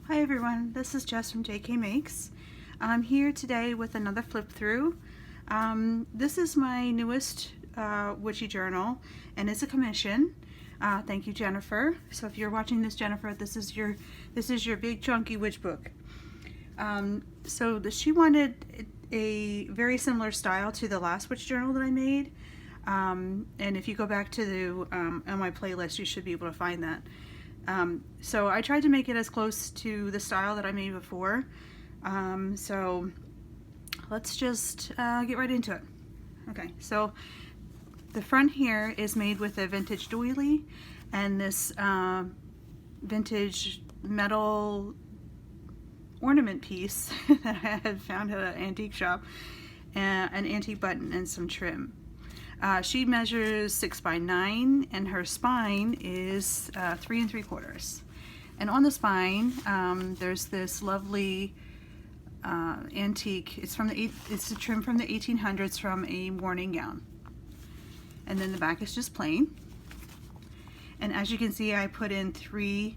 Hi everyone, this is Jess from JK Makes. I'm here today with another flip through. This is my newest witchy journal and it's a commission. Thank you, Jennifer. So if you're watching this, Jennifer, this is your big chunky witch book. She wanted a very similar style to the last witch journal that I made. And if you go back to the on my playlist, you should be able to find that. So I tried to make it as close to the style that I made before. So let's just get right into it. Okay, so the front here is made with a vintage doily and this vintage metal ornament piece that I had found at an antique shop, an antique button and some trim. She measures 6 by 9 and her spine is 3 3/4. And on the spine there's this lovely antique, it's a trim from the 1800s from a morning gown. And then the back is just plain. And as you can see, I put in 3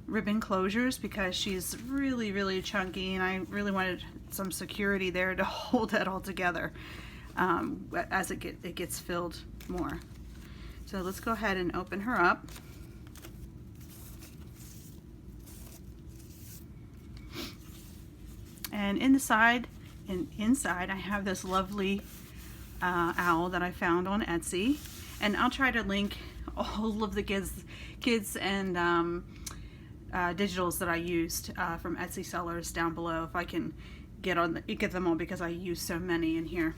ribbon closures because she's really chunky and I really wanted some security there to hold that all together. As it gets filled more. So let's go ahead and open her up. And inside I have this lovely owl that I found on Etsy, and I'll try to link all of the kids and digitals that I used from Etsy sellers down below if I can get them all, because I use so many in here.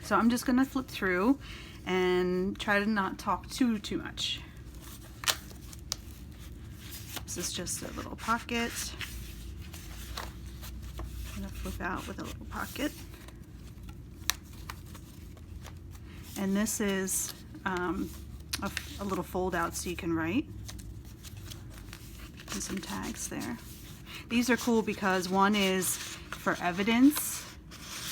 So I'm just gonna flip through and try to not talk too much. This is just a little pocket. I'm gonna flip out with a little pocket. And this is a little fold out so you can write. And some tags there. These are cool because one is for evidence,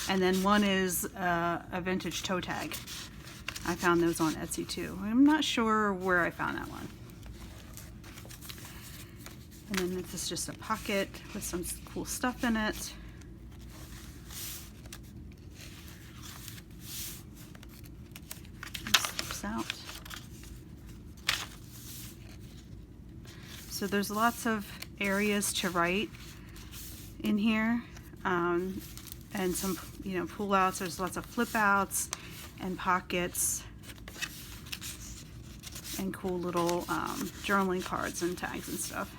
and then one is a vintage toe tag. I found those on Etsy too. I'm not sure where I found that one. And then this is just a pocket with some cool stuff in it. This out. So there's lots of areas to write in here. And some, pull outs. There's lots of flip outs and pockets and cool little journaling cards and tags and stuff.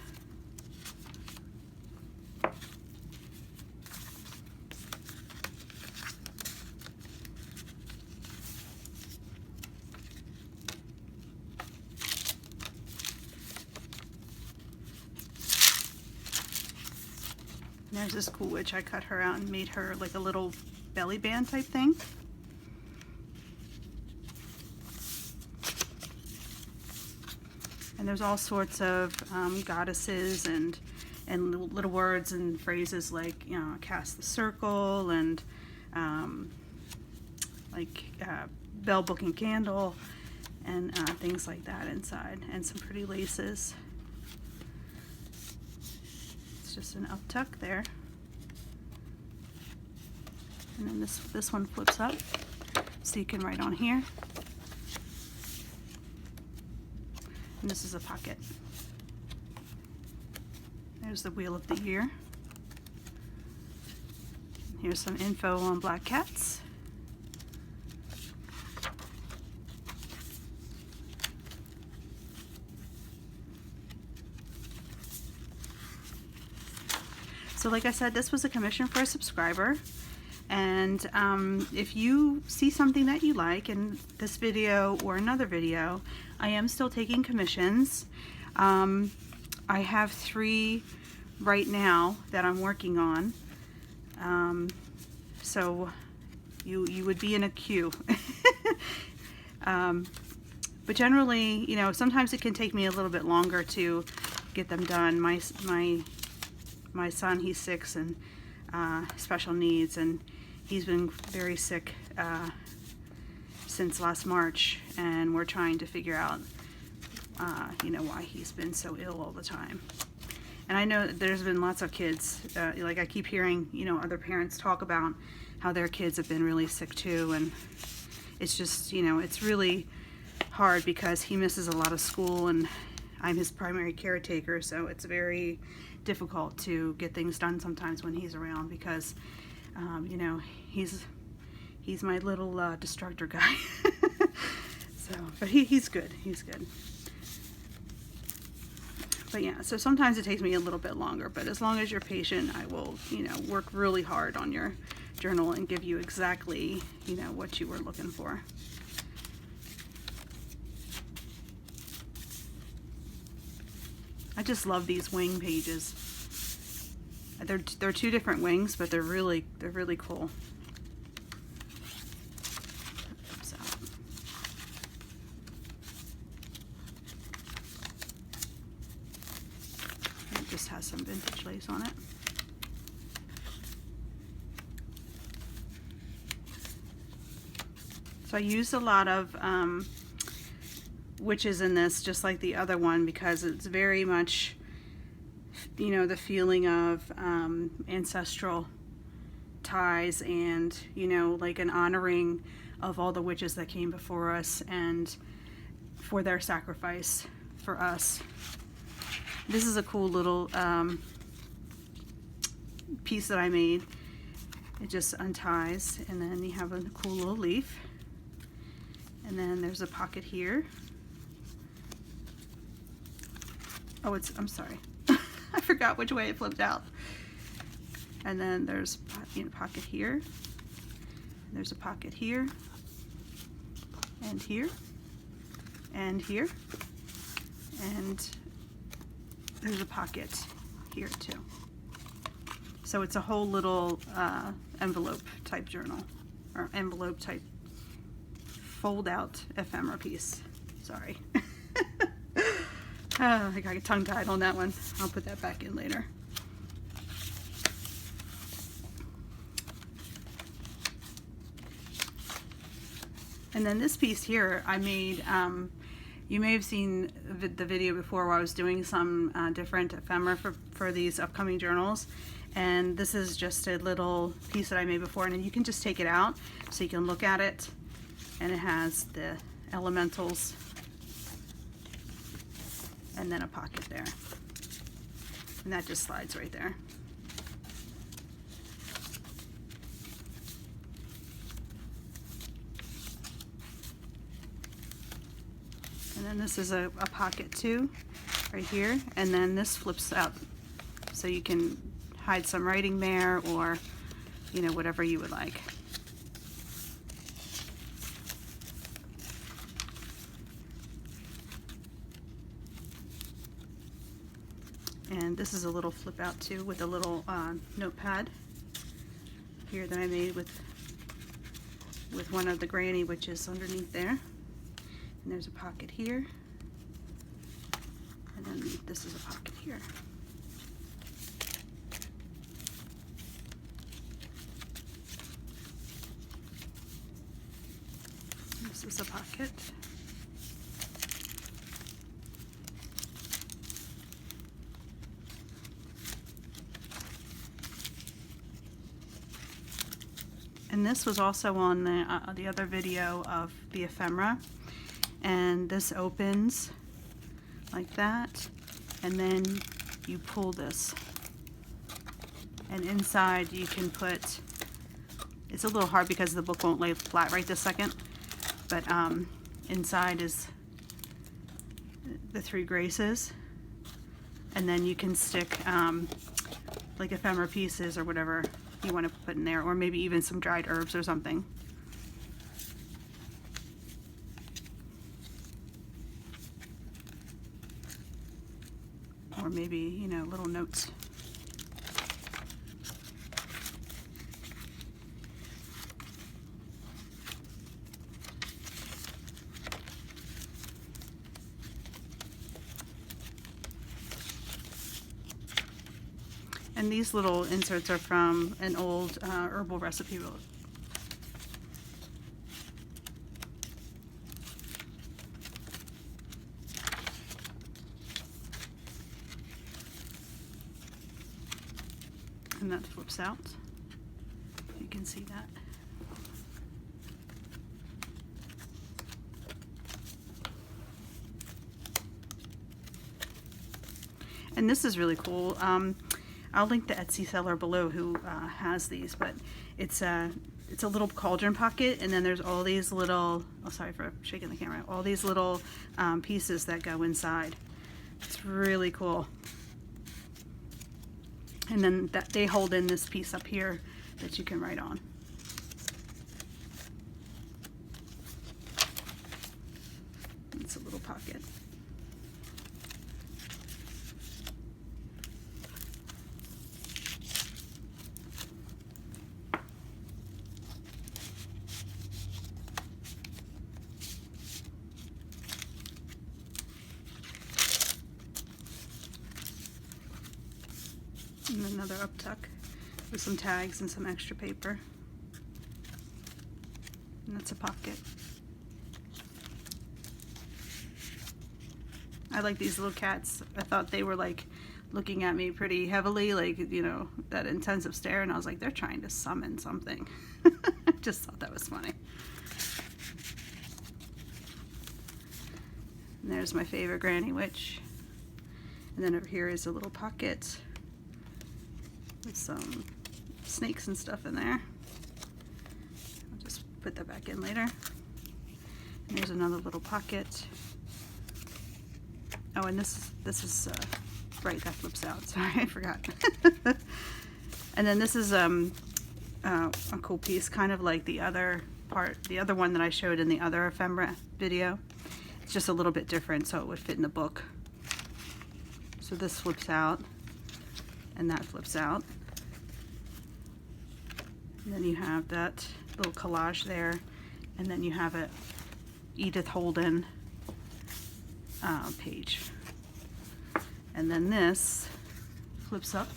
There's this cool witch. I cut her out and made her like a little belly band type thing. And there's all sorts of goddesses and little words and phrases like, cast the circle and bell, book, and candle and things like that inside, and some pretty laces. Just an up tuck there, and then this one flips up so you can write on here, and this is a pocket. There's the wheel of the year. Here's some info on black cats. So like I said, this was a commission for a subscriber, and if you see something that you like in this video or another video, I am still taking commissions. I have 3 right now that I'm working on, so you would be in a queue. But generally, sometimes it can take me a little bit longer to get them done. My son, he's 6 and special needs, and he's been very sick since last March, and we're trying to figure out why he's been so ill all the time. And I know that there's been lots of kids, like I keep hearing, you know, other parents talk about how their kids have been really sick too. And it's just, you know, it's really hard because he misses a lot of school and I'm his primary caretaker. So it's very difficult to get things done sometimes when he's around because, you know, he's my little destructor guy. So, but he's good. He's good. But yeah, so sometimes it takes me a little bit longer, but as long as you're patient, I will, you know, work really hard on your journal and give you exactly, you know, what you were looking for. I just love these wing pages. They're two different wings, but they're really cool. Just has some vintage lace on it. So I used a lot of witches in this, just like the other one, because it's very much, you know, the feeling of ancestral ties and, you know, like an honoring of all the witches that came before us and for their sacrifice for us. This is a cool little piece that I made. It just unties, and then you have a cool little leaf. And then there's a pocket here. Oh, I'm sorry. I forgot which way it flipped out. And then there's a pocket here. There's a pocket here. And here. And here. And there's a pocket here too. So it's a whole little envelope type journal, or envelope type fold out ephemera piece. Sorry. I got tongue tied on that one. I'll put that back in later. And then this piece here I made, you may have seen the video before where I was doing some different ephemera for these upcoming journals. And this is just a little piece that I made before, and then you can just take it out so you can look at it. And it has the elementals and then a pocket there. And that just slides right there. And then this is a pocket too, right here. And then this flips out so you can hide some writing there, or, you know, whatever you would like. And this is a little flip out too, with a little notepad here that I made with one of the granny witches underneath there. And there's a pocket here, and then this is a pocket here. This is a pocket. And this was also on the other video of the ephemera. And this opens like that, and then you pull this, and inside you can put, it's a little hard because the book won't lay flat right this second, but inside is the three graces, and then you can stick like ephemera pieces or whatever you want to put in there, or maybe even some dried herbs or something. Or maybe, you know, little notes. And these little inserts are from an old herbal recipe book. And that flips out. You can see that. And this is really cool. I'll link the Etsy seller below who has these, but it's a little cauldron pocket, and then there's all these little, oh sorry for shaking the camera, all these little pieces that go inside. It's really cool. And then they hold in this piece up here that you can write on. It's a little pocket. And another up tuck with some tags and some extra paper. And that's a pocket. I like these little cats. I thought they were like looking at me pretty heavily, like, you know, that intensive stare, and I was like, they're trying to summon something. I just thought that was funny. And there's my favorite Granny Witch. And then over here is a little pocket with some snakes and stuff in there. I'll just put that back in later. And there's another little pocket. Oh, and this is right, that flips out. Sorry, I forgot. And then this is a cool piece, kind of like the other one that I showed in the other ephemera video. It's just a little bit different, so it would fit in the book. So this flips out, and that flips out. And then you have that little collage there, and then you have a Edith Holden page. And then this flips up,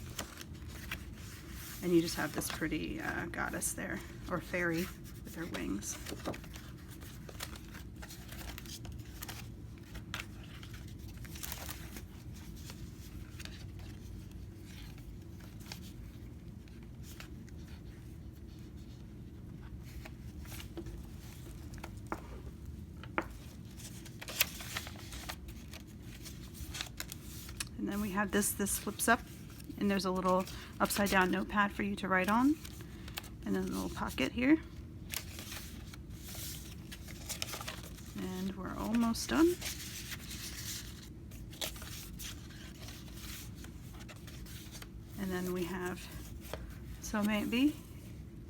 and you just have this pretty goddess there, or fairy with her wings. And then we have this flips up, and there's a little upside down notepad for you to write on, and then a little pocket here. And we're almost done. And then we have So May It Be,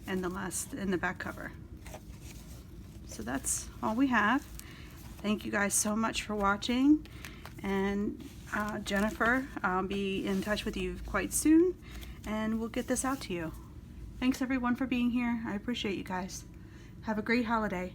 and the last in the back cover. So that's all we have. Thank you guys so much for watching, and Jennifer, I'll be in touch with you quite soon, and we'll get this out to you. Thanks everyone for being here. I appreciate you guys. Have a great holiday.